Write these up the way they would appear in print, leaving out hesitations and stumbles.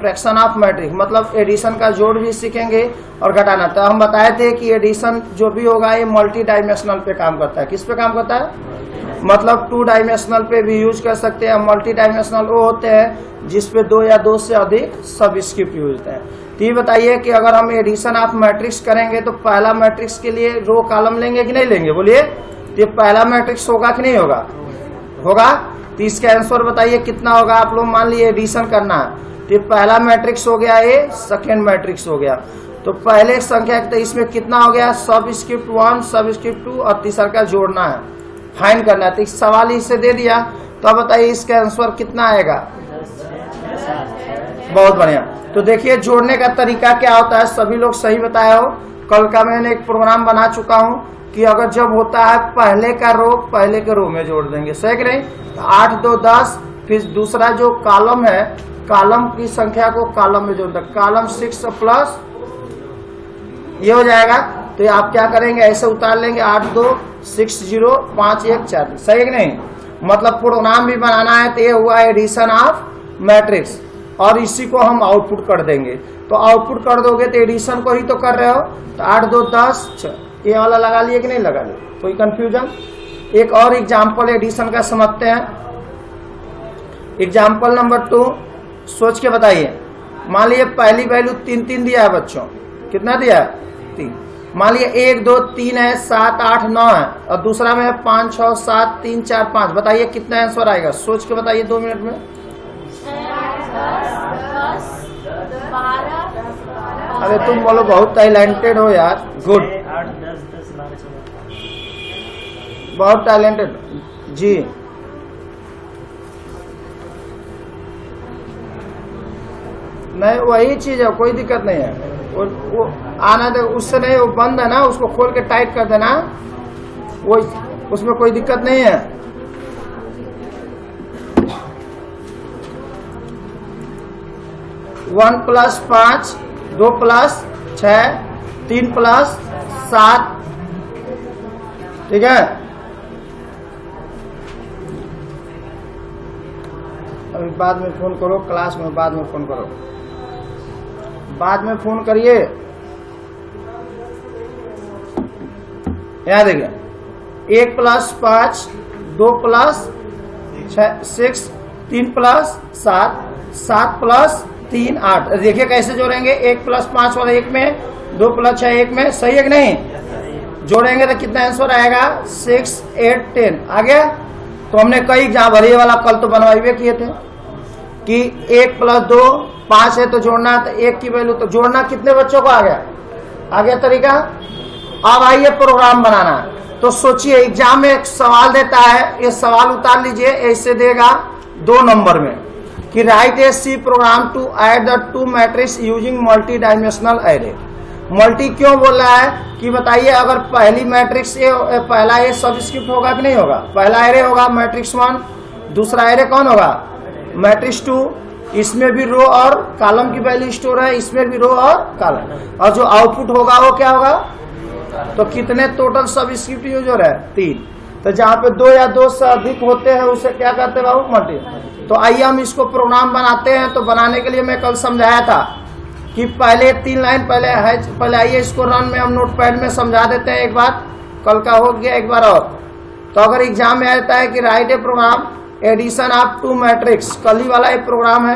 Subtraction of matrix, मतलब addition का जोड़ भी सीखेंगे और घटाना। तो हम बताए थे कि एडिशन जो भी होगा ये मल्टी डायमेंशनल पे काम करता है। किस पे काम करता है? मतलब 2 डायमेंशनल पे भी यूज कर सकते हैं। मल्टी डायमेंशनल वो होते हैं जिसपे 2 या 2 से अधिक सबस्क्रिप्ट यूज होते हैं। तो ये बताइए कि अगर हम एडिशन ऑफ मैट्रिक्स करेंगे तो पहला मैट्रिक्स के लिए रो कॉलम लेंगे कि नहीं लेंगे? बोलिए, ये पहला मैट्रिक्स होगा कि नहीं होगा? होगा। तो इसका आंसर बताइए कितना होगा? आप लोग मान लिए एडिशन करना है, तो पहला मैट्रिक्स हो गया, ये सेकेंड मैट्रिक्स हो गया। तो पहले संख्या तो इसमें कितना हो गया? सबस्क्रिप्ट 1, सबस्क्रिप्ट 2 और तीसरा का जोड़ना है, फाइंड करना है। तो इस सवाल इससे दे दिया, तो अब बताइए इसका आंसर कितना आएगा? बहुत बढ़िया। तो देखिए जोड़ने का तरीका क्या होता है, सभी लोग सही बताए हो। कल का मैंने एक प्रोग्राम बना चुका हूँ कि अगर जब होता है पहले का रो पहले के रो में जोड़ देंगे, सही कि नहीं? 8 2 10, फिर दूसरा जो कॉलम है कॉलम की संख्या को कॉलम में जोड़ देंगे, कॉलम 6 प्लस ये हो जाएगा। तो आप क्या करेंगे, ऐसे उतार लेंगे 8 2 6 0 5 1 4, सही है कि नहीं? मतलब प्रोग्राम भी बनाना है। तो ये हुआ एडिशन ऑफ मैट्रिक्स और इसी को हम आउटपुट कर देंगे। तो आउटपुट कर दोगे तो एडिशन को ही तो कर रहे हो। तो 8 2 10 6 ये वाला लगा लिए कि नहीं लगा लिए? कोई कंफ्यूजन? एक और एग्जाम्पल एडिशन का समझते हैं। एग्जाम्पल नंबर 2 सोच के बताइए। मान लीजिए पहली वैल्यू 3 3 दिया है बच्चों, कितना दिया है? 3। मान लीजिए 1 2 3 है, 7 8 9 है और दूसरा में है 5 6 7 3 4 5। बताइए कितना आंसर आएगा? सोच के बताइए 2 मिनट में। 12। अरे तुम बोलो बहुत टैलेंटेड हो यार, गुड, 8 10 10 12 14। बहुत टैलेंटेड जी। नहीं वही चीज है, कोई दिक्कत नहीं है। वो आना दे, उससे नहीं, वो बंद है ना, उसको खोल के टाइट कर देना, वो उसमें कोई दिक्कत नहीं है। वन प्लस 5 2 प्लस 6 3 प्लस 7, ठीक है। अभी बाद में फोन करो, क्लास में बाद में फोन करो, बाद में फोन करिए। यहाँ देखिए 1 प्लस 5 2 प्लस 6 3 प्लस 7 7 प्लस 3 8। देखिए कैसे जोड़ेंगे, 1 प्लस 5 वाला 1 में, 2 प्लस 6 1 में, सही है कि नहीं? जोड़ेंगे तो कितना आंसर आएगा? 6 8 10 आ गया। तो हमने कई एग्जाम भरी वाला कल तो बनवाइए किए थे कि 1 प्लस 2 5 है तो जोड़ना, तो 1 की वैल्यू तो जोड़ना। कितने बच्चों को आ गया? आ गया तरीका। अब आइए प्रोग्राम बनाना। तो सोचिए एग्जाम में एक सवाल देता है, ये सवाल उतार लीजिए, ऐसे देगा 2 नंबर में कि write a C program to add the 2 matrix using multi dimensional array. Multi क्यों बोल रहा है कि बताइए, अगर पहली मैट्रिक्स पहला ए सबस्क्रिप्ट होगा कि नहीं होगा? पहला एरे होगा मैट्रिक्स 1, दूसरा एरे कौन होगा? मैट्रिक्स 2। इसमें भी रो और कॉलम की वैल्यू स्टोर है, इसमें भी रो और कॉलम, और जो आउटपुट होगा वो क्या होगा? तो कितने टोटल सबस्क्रिप्ट यूज हो रहा है? 3। तो जहाँ पे 2 या 2 से अधिक होते हैं उसे क्या कहते हैं बाबू? मल्टी। तो आइए हम इसको प्रोग्राम बनाते हैं। तो बनाने के लिए मैं कल समझाया था कि पहले 3 लाइन पहले है, पहले आइए इसको रन में हम नोटपैड में समझा देते हैं एक बार, कल का हो गया एक बार और। तो अगर एग्जाम में आता है कि write a program addition of 2 matrix, कल ही वाला एक प्रोग्राम है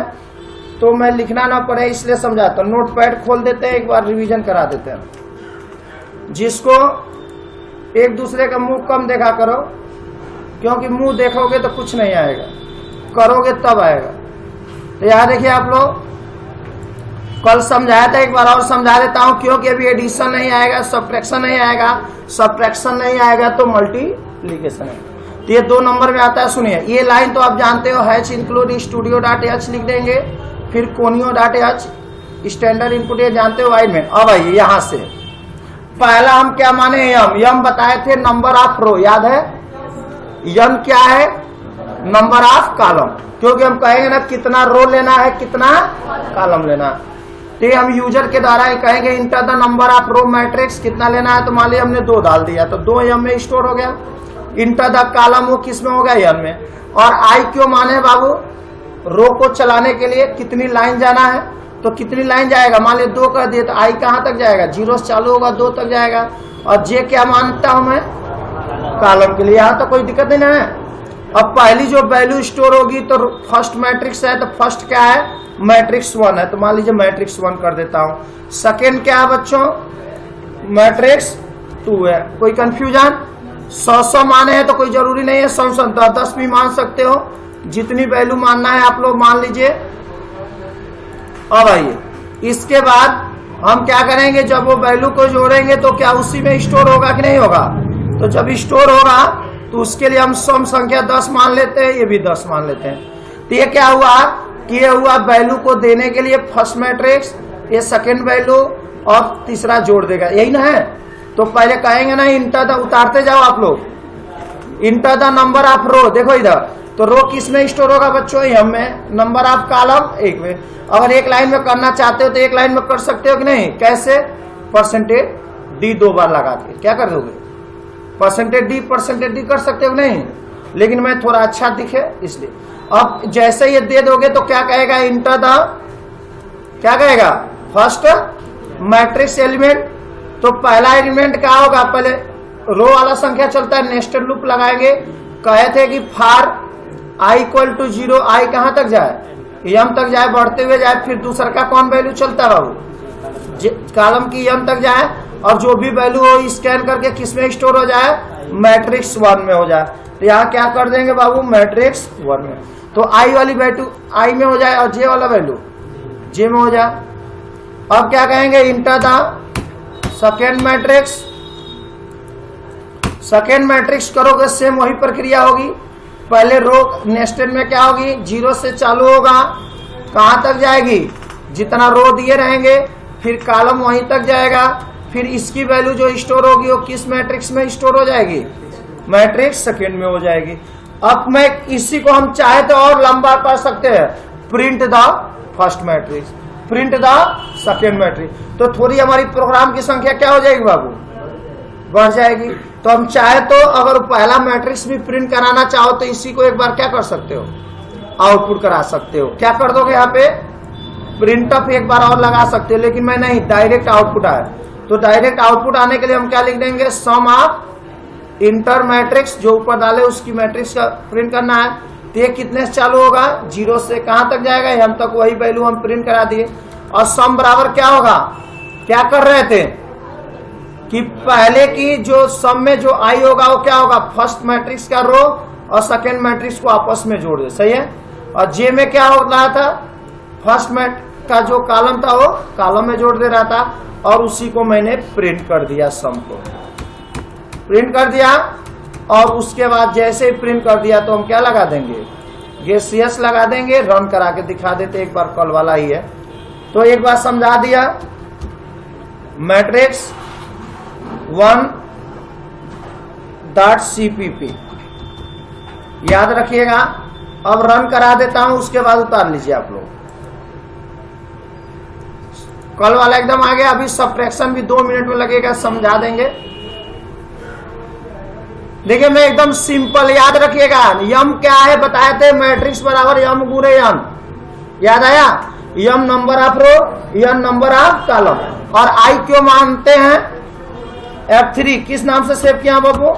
तो मैं लिखना ना पड़े इसलिए समझाता हूँ। नोटपैड खोल देते हैं, एक बार रिवीजन करा देते हैं। जिसको एक दूसरे का मुंह कम देखा करो, क्योंकि मुंह देखोगे तो कुछ नहीं आएगा, करोगे तब आएगा। तो यहाँ देखिए आप लोग, कल समझाया था, एक बार और समझा देता हूँ, क्योंकि अभी एडिशन नहीं आएगा, सब्ट्रैक्शन नहीं आएगा, सब्ट्रैक्शन नहीं आएगा तो मल्टीप्लिकेशन है। तो ये 2 नंबर में आता है। सुनिए ये लाइन तो आप जानते हो, hatch include studio dot H लिख देंगे, फिर conio dot H standard input ये जानते हो वाइड में। अब आइए यहाँ से पहला हम क्या माने? यम बताए थे नंबर ऑफ रो, याद है? यम क्या है? नंबर ऑफ कॉलम, क्योंकि हम कहेंगे ना कितना रो लेना है कितना कॉलम लेना है। तो हम यूजर के द्वारा ही कहेंगे enter the number of row matrix, कितना लेना है? तो मान लिया हमने 2 डाल दिया तो 2 यम में स्टोर हो गया। इंटर द कॉलम वो किस में होगा? यम में। और आई क्यों माने बाबू? रो को चलाने के लिए कितनी लाइन जाना है, तो कितनी लाइन जाएगा, मान लीजिए 2 कह दिए तो आई कहाँ तक जाएगा, 0 से चालू होगा 2 तक जाएगा। और जे क्या मानता हूं मैं, कॉलम के लिए, यहाँ तो कोई दिक्कत नहीं है। अब पहली जो वैल्यू स्टोर होगी तो फर्स्ट मैट्रिक्स है, तो फर्स्ट क्या है, मैट्रिक्स 1 है, तो मान लीजिए मैट्रिक्स 1 कर देता हूं। सेकेंड क्या है बच्चों, मैट्रिक्स 2 है। कोई कंफ्यूजन, 100 माने हैं तो कोई जरूरी नहीं है 100 10 भी मान सकते हो, जितनी वैल्यू मानना है आप लोग मान लीजिए। अब आइए इसके बाद हम क्या करेंगे, जब वो वैल्यू को जोड़ेंगे तो क्या उसी में स्टोर होगा कि नहीं होगा, तो जब स्टोर होगा तो उसके लिए हम सम संख्या 10 मान लेते हैं, ये भी 10 मान लेते हैं। तो ये क्या हुआ कि ये हुआ वैल्यू को देने के लिए फर्स्ट मैट्रिक्स, ये सेकेंड वैल्यू और तीसरा जोड़ देगा, यही ना है। तो पहले कहेंगे ना इंटर द, उतारते जाओ आप लोग, इंटर द नंबर ऑफ रो, देखो इधर, तो रो किस में स्टोर होगा बच्चों, एम में, नंबर ऑफ कॉलम 1 में। अगर एक लाइन में करना चाहते हो तो एक लाइन में कर सकते हो कि नहीं, कैसे, परसेंटेज डी 2 बार लगा के क्या कर दोगे, परसेंटेज डी कर सकते हो कि नहीं, लेकिन मैं थोड़ा अच्छा दिखे इसलिए। अब जैसे ये दे दोगे तो क्या कहेगा, इंटर द, क्या कहेगा, फर्स्ट मैट्रिक्स एलिमेंट। तो पहला एलिमेंट क्या होगा, पहले रो वाला संख्या चलता है, नेस्टेड लूप लगाएंगे, कहे थे कि फार आई इक्वल टू 0, आई कहां तक जाए, यम तक जाए, बढ़ते हुए जाए, फिर दूसरा का कौन वैल्यू चलता है बाबू, कॉलम की यम तक जाए, और जो भी वैल्यू हो स्कैन करके किस में स्टोर हो जाए, मैट्रिक्स 1 में हो जाए। तो यहाँ क्या कर देंगे बाबू, मैट्रिक्स 1 में, तो आई वाली वैल्यू आई में हो जाए और जे वाला वैल्यू जे में हो जाए। अब क्या कहेंगे, enter the second matrix, second matrix करोगे सेम वही प्रक्रिया होगी, पहले रो नेस्टेड में क्या होगी, 0 से चालू होगा, कहां तक जाएगी, जितना रो दिए रहेंगे, फिर कॉलम वहीं तक जाएगा, फिर इसकी वैल्यू जो स्टोर होगी वो किस मैट्रिक्स में स्टोर हो जाएगी, मैट्रिक्स सेकेंड में हो जाएगी। अब मैं इसी को हम चाहे तो और लंबा कर सकते हैं, print the first matrix, print the second matrix, तो थोड़ी हमारी प्रोग्राम की संख्या क्या हो जाएगी बाबू, बढ़ जाएगी। तो हम चाहे तो अगर पहला मैट्रिक्स भी प्रिंट कराना चाहो तो इसी को एक बार क्या कर सकते हो, आउटपुट करा सकते हो। क्या कर दोगे, यहाँ पे प्रिंटअप एक बार और लगा सकते हो, लेकिन मैं नहीं, डायरेक्ट आउटपुट आए। तो डायरेक्ट आउटपुट आने के लिए हम क्या लिख देंगे, सम ऑफ इंटर मैट्रिक्स, जो ऊपर डाले उसकी मैट्रिक्स का प्रिंट करना है। तो ये कितने से चालू होगा, 0 से कहां तक जाएगा, हम तक वही वैल्यू हम प्रिंट करा दिए। और सम बराबर क्या होगा, क्या कर रहे थे कि पहले की जो सम में जो आई होगा वो क्या होगा, फर्स्ट मैट्रिक्स का रो और सेकेंड मैट्रिक्स को आपस में जोड़ दे, सही है। और जे में क्या हो रहा था, फर्स्ट मैट का जो कॉलम था वो कॉलम में जोड़ दे रहा था, और उसी को मैंने प्रिंट कर दिया, सम को प्रिंट कर दिया। और उसके बाद जैसे ही प्रिंट कर दिया तो हम क्या लगा देंगे, गेसियस लगा देंगे, रन करा के दिखा देते, एक बार कल वाला ही है। तो एक बार समझा दिया, मैट्रिक्स 1.cpp याद रखिएगा। अब रन करा देता हूं, उसके बाद उतार लीजिए आप लोग। कल वाला एकदम आ गया, अभी सब्ट्रैक्शन भी 2 मिनट में लगेगा, समझा देंगे। देखिए मैं एकदम सिंपल, याद रखिएगा, यम क्या है बताए थे, मैट्रिक्स बराबर यम गुणे यन, याद आया, m number of row, n number of column. और आई क्यों मानते हैं, F3 किस नाम से सेव किया बाबू,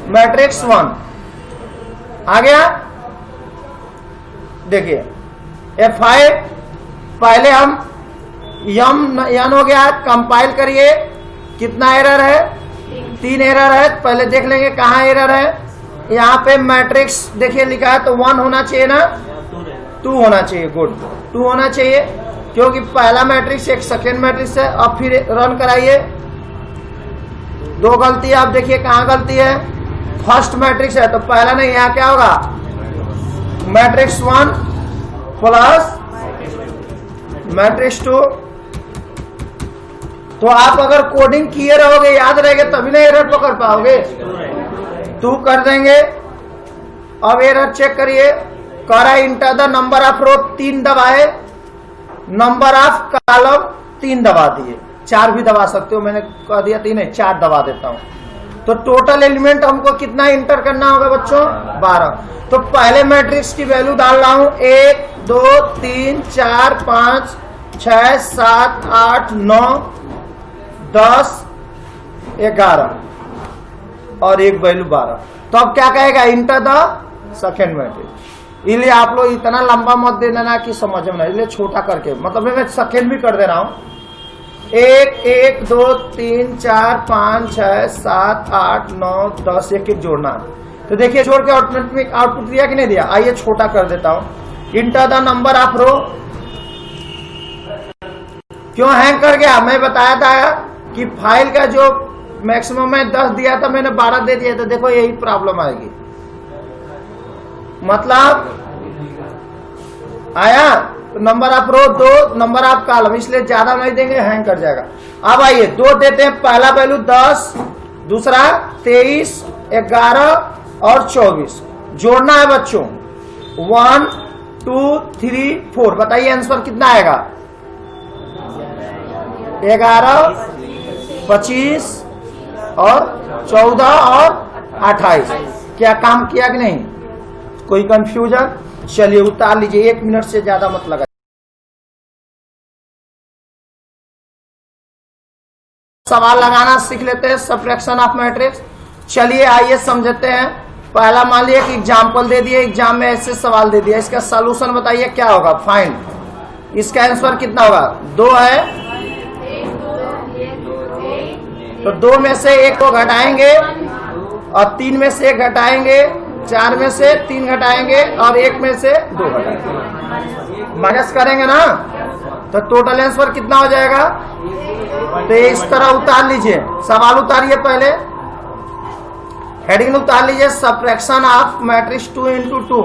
मैट्रिक्स 1 आ गया। देखिए F5 पहले हम यम यन हो गया, कंपाइल करिए, कितना एरर है, 3 एरर है। पहले देख लेंगे कहाँ एरर है, यहाँ पे मैट्रिक्स देखिए लिखा है तो 1 होना चाहिए ना, 2 होना चाहिए, गुड 2 होना चाहिए, क्योंकि पहला मैट्रिक्स एक सेकेंड मैट्रिक्स है। अब फिर रन कराइए, 2 गलती है। अब देखिए कहाँ गलती है, फर्स्ट मैट्रिक्स है तो पहला नहीं, यहाँ क्या होगा, मैट्रिक्स 1 प्लस मैट्रिक्स 2। तो आप अगर कोडिंग किए रहोगे, याद रहेगा, तभी ना एरर पकड़ पाओगे। 2 कर देंगे। अब एरर चेक करिए, करा इंटर द नंबर ऑफ रो 3 दबाए, नंबर ऑफ कॉलम 3 दबा दिए, 4 भी दबा सकते हो, मैंने कह दिया 3 नहीं 4 दबा देता हूं। तो टोटल एलिमेंट हमको कितना इंटर करना होगा बच्चों, 12। तो पहले मैट्रिक्स की वैल्यू डाल रहा हूं 1 2 3 4 5 6 7 8 9 10 11 और एक वैल्यू 12। तो अब क्या कहेगा, इंटर द सेकेंड मैट्रिक्स। इसलिए आप लोग इतना लंबा मत दे देना कि समझ में नहीं, इसलिए छोटा करके, मतलब मैं सेकेंड भी कर दे रहा हूं। 1 1 2 3 4 5 6 7 8 9 10 एक एक जोड़ना। तो देखिए जोड़ के आउटपुट दिया कि नहीं दिया। आइए छोटा कर देता हूं। इंटर द नंबर ऑफ रो। क्यों हैंग कर गया, मैं बताया था कि फाइल का जो मैक्सिमम है 10 दिया था, मैंने 12 दे दिया था। देखो यही प्रॉब्लम आएगी, मतलब आया। तो number of row 2, number of column, इसलिए ज्यादा नहीं देंगे, हैंग कर जाएगा। अब आइए 2 देते हैं, पहला वैल्यू 10, दूसरा 23, 11 और 24 जोड़ना है बच्चों। 1 2 3 4, बताइए आंसर कितना आएगा। 11 25 और 14 और 28। क्या काम किया कि नहीं, कोई कंफ्यूजन? चलिए उतार लीजिए, 1 मिनट से ज्यादा मत लगा। सवाल लगाना सीख लेते हैं, सब्ट्रैक्शन ऑफ मैट्रिक्स। चलिए आइए समझते हैं। पहला मान लिया कि एग्जाम्पल दे दिए, एग्जाम में ऐसे सवाल दे दिया, इसका सॉल्यूशन बताइए क्या होगा, फाइंड। इसका आंसर कितना होगा, 2 है, तो 2 में से 1 को घटाएंगे और 3 में से 1 घटाएंगे, 4 में से 3 घटाएंगे और 1 में से 2 घटाएंगे, माइनस करेंगे ना। तो टोटल आंसर कितना हो जाएगा। तो इस तरह उतार लीजिए, सवाल उतारिए, पहले हेडिंग उतार लीजिए, subtraction of matrix 2 into 2।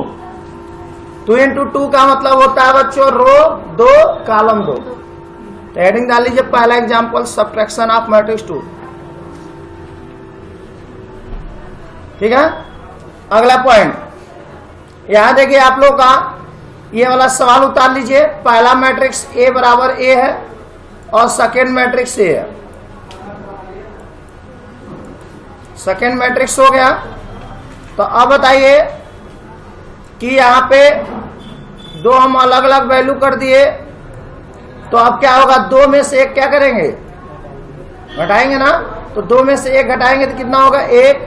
2 into 2 का मतलब होता है बच्चों रो 2 कॉलम 2। तो हेडिंग डाल लीजिए, पहला एग्जांपल सब्ट्रैक्शन ऑफ मैट्रिक्स 2। ठीक है, अगला पॉइंट यहां देखिए आप लोग का ये वाला सवाल उतार लीजिए। पहला मैट्रिक्स A बराबर A है और सेकेंड मैट्रिक्स A है। सेकेंड मैट्रिक्स हो गया। तो अब बताइए कि यहाँ पे 2 हम अलग अलग वैल्यू कर दिए, तो अब क्या होगा, 2 में से 1 क्या करेंगे, घटाएंगे ना। तो 2 में से 1 घटाएंगे तो कितना होगा, 1।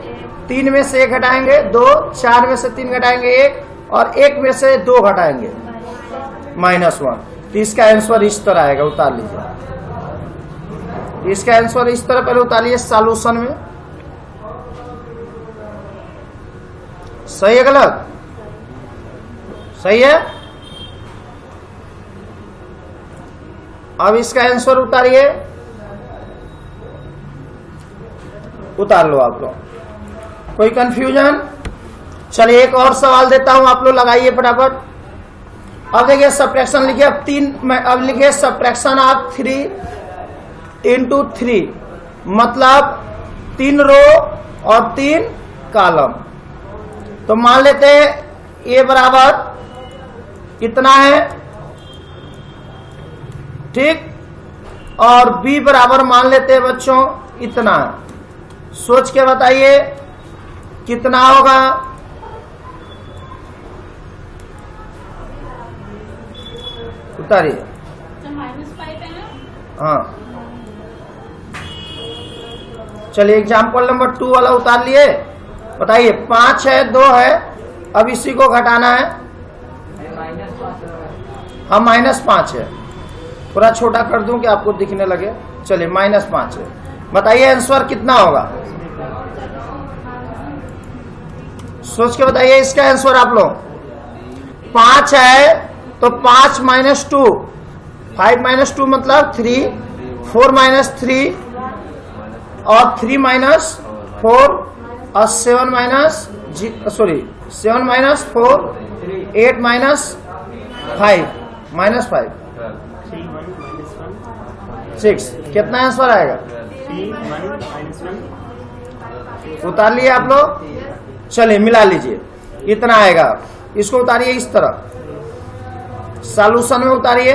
3 में से 1 घटाएंगे 2, 4 में से 3 घटाएंगे 1 और 1 में से 2 घटाएंगे -1। तो इसका आंसर इस तरह आएगा, उतार लीजिए। इसका आंसर इस तरह पहले उतार लीजिए सॉल्यूशन में। सही है गलत, सही है। अब इसका आंसर उतारिए, उतार लो आप लोग, कोई कंफ्यूजन। चलिए एक और सवाल देता हूं, आप लोग लगाइए फटाफट। अब देखिए सब्ट्रैक्शन लिखिए, अब लिखिए सब्ट्रैक्शन ऑफ 3 into 3, मतलब 3 रो और 3 कॉलम। तो मान लेते हैं A बराबर इतना है, ठीक, और B बराबर मान लेते हैं बच्चों इतना है। सोच के बताइए कितना होगा। उतारिए, हाँ। चलिए एग्जाम्पल नंबर 2 वाला उतार लिए, बताइए 5 है, 2 है, अब इसी को घटाना है। हाँ -5 है, थोड़ा छोटा कर दूं कि आपको दिखने लगे। चलिए -5 है, बताइए आंसर कितना होगा, सोच के बताइए इसका आंसर आप लोग। 5 है तो 5 - 2, 5 - 2 मतलब 3, 4 - 3 और 3 - 4 और 7 - 4, 8 -5 6। कितना आंसर आएगा, 3 1 -1। उतार लिए आप लोग। चलिए मिला लीजिए, इतना आएगा। इसको उतारिए इस तरह, सॉल्यूशन में उतारिए।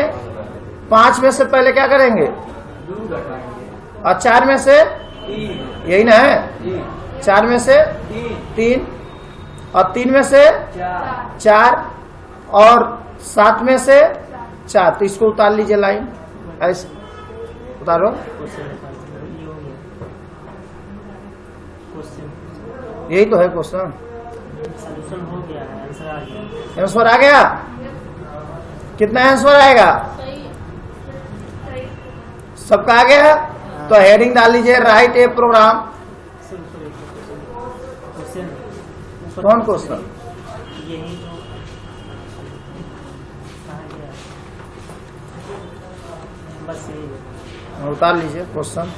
5 में से पहले क्या करेंगे, और 4 में से, यही ना है, 4 में से 3 और 3 में से 4 और 7 में से 4, तो इसको उतार लीजिए लाइन, ऐसे उतारो। क्वेश्चन ये हो गया क्वेश्चन, यही तो है क्वेश्चन, सॉल्यूशन हो गया है, आंसर आ गया। आंसर आ गया। कितना आंसर आएगा? सबका आ गया। तो हेडिंग डाल लीजिए राइट ए प्रोग्राम। क्वेश्चन कौन क्वेश्चन? यही तो कहाँ गया, बस यही है। उतार लीजिए क्वेश्चन।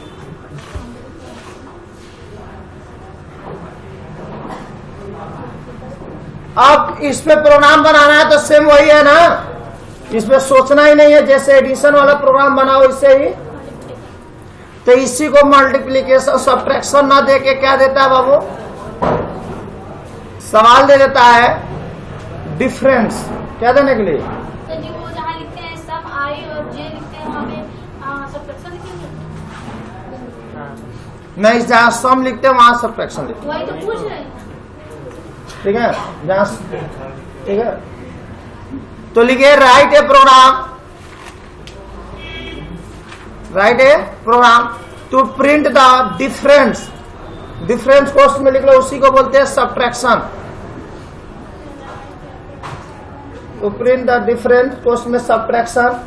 अब इस पे प्रोग्राम बनाना है तो सेम वही है ना, इसमें सोचना ही नहीं है, जैसे एडिशन वाला प्रोग्राम बनाओ इससे ही। तो इसी को मल्टीप्लिकेशन सब्ट्रैक्शन ना दे के क्या देता है बाबू, सवाल दे देता है डिफरेंस, क्या देने के लिए? तो जी वो जहाँ लिखते हैं सम आई और जे लिखते हैं वहाँ पे सब्ट्रैक्शन लिखेंगे। हाँ, नहीं, जहाँ सम लिखते हैं वहां सब्ट्रैक्शन लिखते वही तो पूछ रहे हैं। हैं, ठीक है? जहाँ ठीक है, तो लिखिए write a program, write a program to print the difference. Difference course में लिख लो, उसी को बोलते हैं subtraction. To print the difference course में subtraction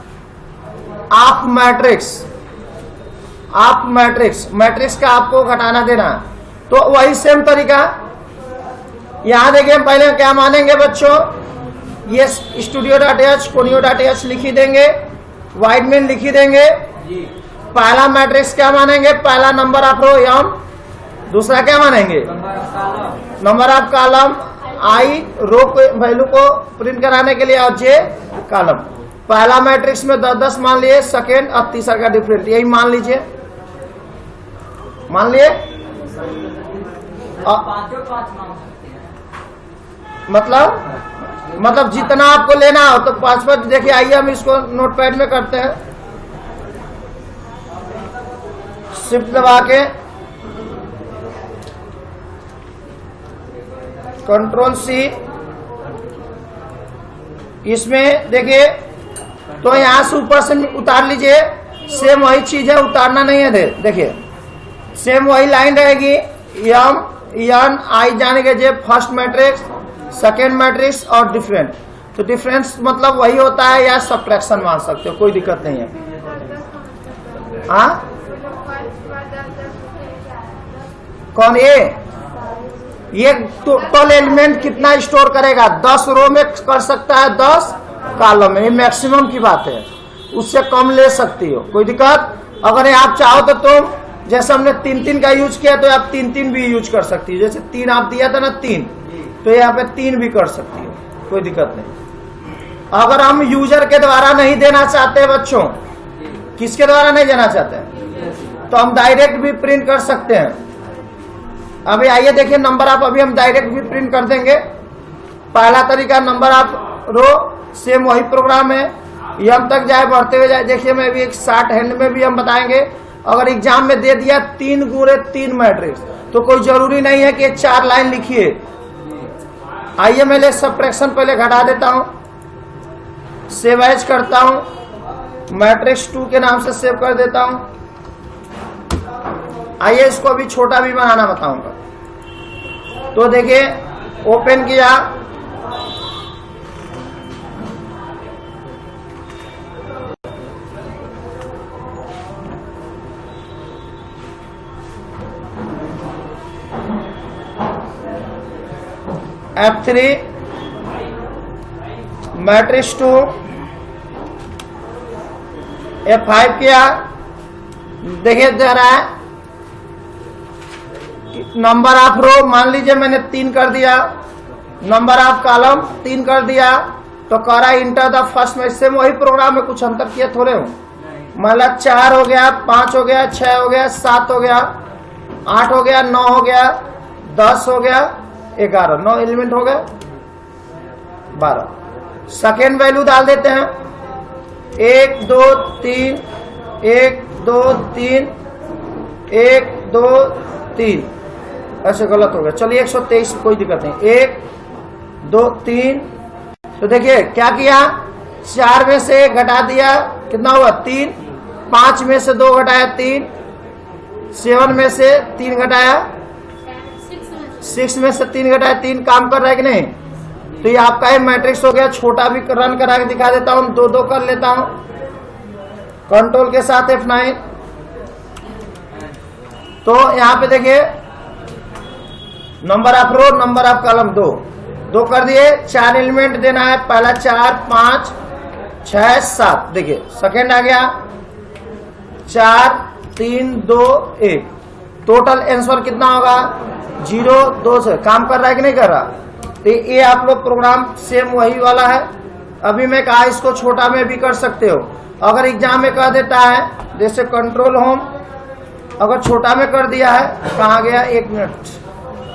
of matrix, of matrix, matrix का आपको घटाना देना। तो वही सेम तरीका यहां देखिए, पहले क्या मानेंगे बच्चों, ये studio.h conio.h लिखी देंगे, वाइडमैन लिखी देंगे। पहला मैट्रिक्स क्या मानेंगे, पहला नंबर ऑफ रो एम, दूसरा क्या मानेंगे नंबर ऑफ कॉलम, आई रो को वैल्यू को प्रिंट कराने के लिए, और जे कॉलम। पहला मैट्रिक्स में 10-10 मान लिए, सेकेंड और तीसरा का डिफरेंट, यही मान लीजिए, मान लिए। मतलब जितना आपको लेना हो तो 5-5। देखिए आइए हम इसको नोटपैड में करते हैं, शिफ्ट दबा के कंट्रोल सी, इसमें देखिए तो यहां से ऊपर से उतार लीजिए, सेम वही चीज है, उतारना नहीं है। देखिए सेम वही लाइन रहेगी, एम एन आई जानेंगे जे फर्स्ट मैट्रिक्स, सेकेंड मैट्रिक्स और डिफरेंट। तो डिफरेंस मतलब वही होता है, या सब्ट्रैक्शन मान सकते हो, कोई दिक्कत नहीं है। हाँ कौन ये टोटल एलिमेंट कितना स्टोर करेगा, 10 रो में कर सकता है, 10 कॉलम में, ये मैक्सिमम की बात है, उससे कम ले सकती हो, कोई दिक्कत। अगर आप चाहो तो तुम, जैसे हमने 3-3 का यूज किया तो आप 3-3 भी यूज कर सकती हो, जैसे 3 आप दिया था ना 3, तो यहाँ पे 3 भी कर सकती हो, कोई दिक्कत नहीं। अगर हम यूजर के द्वारा नहीं देना चाहते बच्चों, किसके द्वारा नहीं देना चाहते, तो हम डायरेक्ट भी प्रिंट कर सकते हैं। अभी आइए देखिए नंबर ऑफ, अभी हम डायरेक्ट भी प्रिंट कर देंगे। पहला तरीका नंबर ऑफ रो, सेम वही प्रोग्राम है, एम तक जाए, बढ़ते हुए जाए। देखिए मैं अभी एक शॉर्ट हैंड में भी हम बताएंगे। अगर एग्जाम में दे दिया 3 गुणे 3 मैट्रिक्स, तो कोई जरूरी नहीं है कि 4 लाइन लिखिए। आइए मैं सब्ट्रैक्शन पहले घटा देता हूं, सेव एज करता हूं, मैट्रिक्स 2 के नाम से सेव कर देता हूं। आइए इसको अभी छोटा भी बनाना बताऊंगा। तो देखिए ओपन किया, F3 मैट्रिक्स 2, F5 किया। देखिए दे रहा है नंबर ऑफ रो, मान लीजिए मैंने 3 कर दिया, नंबर ऑफ कॉलम 3 कर दिया, तो कह रहा है इंटर द फर्स्ट में। से वही प्रोग्राम में कुछ अंतर किए थोड़े हो, मतलब 4 हो गया, 5 हो गया, 6 हो गया, 7 हो गया, 8 हो गया, 9 हो गया, 10 हो गया, 11, 9 एलिमेंट हो गया, 12। सेकेंड वैल्यू डाल देते हैं, 1 2 3, 1 2 3, 1 2 3, ऐसे गलत हो गया। चलिए 123, कोई दिक्कत नहीं, 1 2 3 तो देखिए क्या किया, 4 में से 1 घटा दिया, कितना हुआ 3, 5 में से 2 घटाया 3, 7 में से 3 घटाया 6 में से 3 घटाया 3, काम कर रहा है कि नहीं। तो ये आपका ये मैट्रिक्स हो गया। छोटा भी रन करा के दिखा देता हूं, 2-2 कर लेता हूं कंट्रोल के साथ F9। तो यहां पे देखिए number of row, number of column 2 कर दिए। 4 एलिमेंट देना है, पहला 4, 5, 6, 7। देखिए सेकेंड आ गया 4, 3, 2, 1। टोटल आंसर कितना होगा 0, 2 से। काम कर रहा है कि नहीं कर रहा। तो ये आप लोग प्रोग्राम सेम वही वाला है। अभी मैं कहा इसको छोटा में भी कर सकते हो। अगर एग्जाम में कह देता है जैसे कंट्रोल होम, अगर छोटा में कर दिया है, कहा गया 1 minute,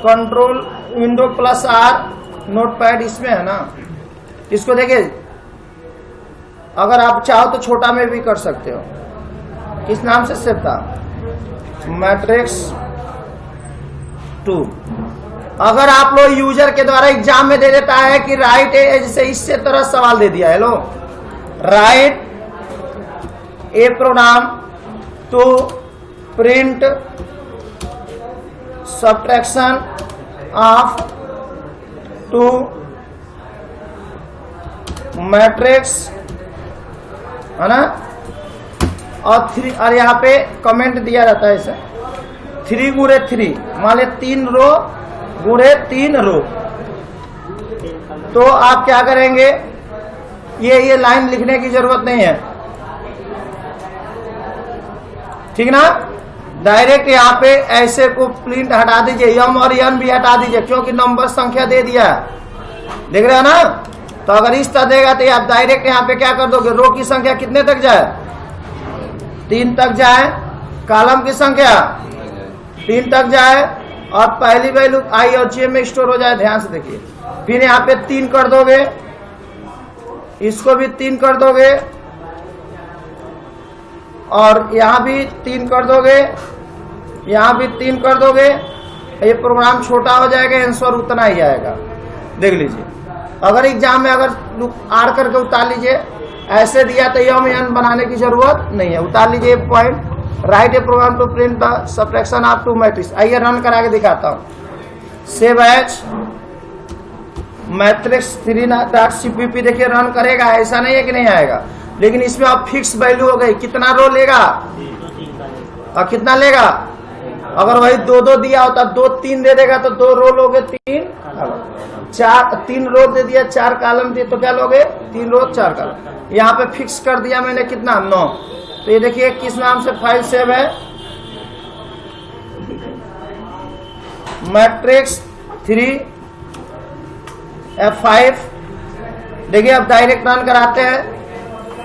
control window plus R notepad इसमें है ना, इसको देखिए अगर आप चाहो तो छोटा में भी कर सकते हो। किस नाम से सेव था, मैट्रिक्स 2। अगर आप लोग यूजर के द्वारा एग्जाम में दे देता है कि राइट जैसे इससे तरह सवाल दे दिया, hello write a program to print subtraction of 2 matrix है ना, और 3, और यहाँ पे कमेंट दिया जाता है इसे 3 गुणे 3, मान ले 3 रो गुणे 3 रो। तो आप क्या करेंगे, ये लाइन लिखने की जरूरत नहीं है, ठीक ना। डायरेक्ट यहाँ पे ऐसे को प्रिंट हटा दीजिए, यम और यन भी हटा दीजिए, क्योंकि नंबर संख्या दे दिया है, देख रहे हो ना। तो अगर इस तरह देगा तो आप डायरेक्ट यहाँ पे क्या कर दोगे, रो की संख्या कितने तक जाए, 3 तक जाए, कॉलम की संख्या 3 तक जाए, और पहली वैल्यू आई और जे में स्टोर हो जाए। ध्यान से देखिए, फिर यहाँ पे 3 कर दोगे, इसको भी 3 कर दोगे, और यहाँ भी 3 कर दोगे, यहाँ भी 3 कर दोगे। ये प्रोग्राम छोटा हो जाएगा, आंसर उतना ही आएगा। देख लीजिए, अगर एग्जाम में अगर आर करके उतार लीजिए, ऐसे दिया तो यम एन बनाने की जरूरत नहीं है, उतार लीजिए point. Write a program to print the subtraction of 2 matrix. आइए रन करा के दिखाता हूं। Save as matrix 3.cpp। देखिए रन करेगा, ऐसा नहीं है कि नहीं आएगा, लेकिन इसमें अब फिक्स वैल्यू हो गई, कितना रो लेगा और कितना लेगा। अगर वही 2-2 दिया होता, 2-3 दे देगा तो 2 रो लोगे, 3 रो दे दिया, 4 कॉलम दिए तो क्या लोगे, 3 रो 4 कॉलम। यहाँ पे फिक्स कर दिया मैंने कितना 9। तो ये देखिए किस नाम से फाइल सेव है, मैट्रिक्स 3 F5। देखिए अब डायरेक्ट रन कराते हैं,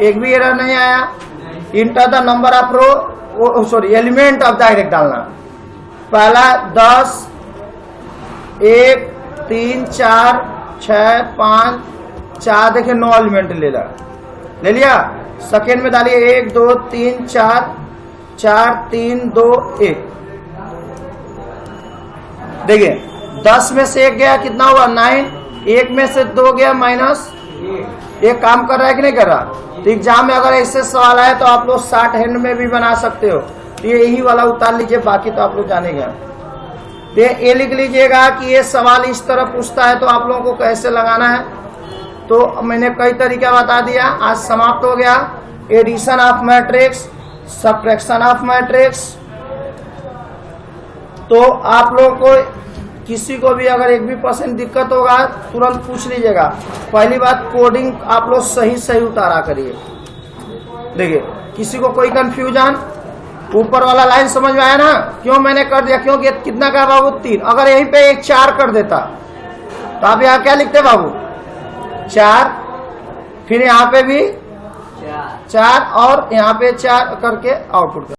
एक भी एरर नहीं आया। Enter the number of row, sorry element of direct डालना, पहला 10, 1, 3, 4, 6, 5, 4। देखिए 9 एलिमेंट ले लिया। सेकेंड में डालिए 1, 2, 3, 4, 3, 2, 1। देखिए 10 में से 1 गया, कितना हुआ 9, 1 में से 2 गया माइनस। ये काम कर रहा है कि नहीं कर रहा। तो एग्जाम में अगर ऐसे सवाल आए तो आप लोग 60 हैंड में भी बना सकते हो। तो ये यही वाला उतार लीजिए, बाकी तो आप लोग जानेंगे। ये लिख लीजिएगा कि ये सवाल इस तरह पूछता है तो आप लोगों को कैसे लगाना है। तो मैंने कई तरीका बता दिया। आज समाप्त हो गया addition of matrix, subtraction of matrix. तो आप लोगों को किसी को भी अगर 1% दिक्कत होगा तुरंत पूछ लीजिएगा। पहली बात, कोडिंग आप लोग सही उतारा करिए। देखिए किसी को कोई कंफ्यूजन, ऊपर वाला लाइन समझ में आया ना, क्यों मैंने कर दिया, क्योंकि कितना का बाबू 3। अगर यहीं पे एक 4 कर देता तो आप यहाँ क्या लिखते बाबू 4, फिर यहाँ पे भी 4 और यहाँ पे 4 करके आउटपुट कर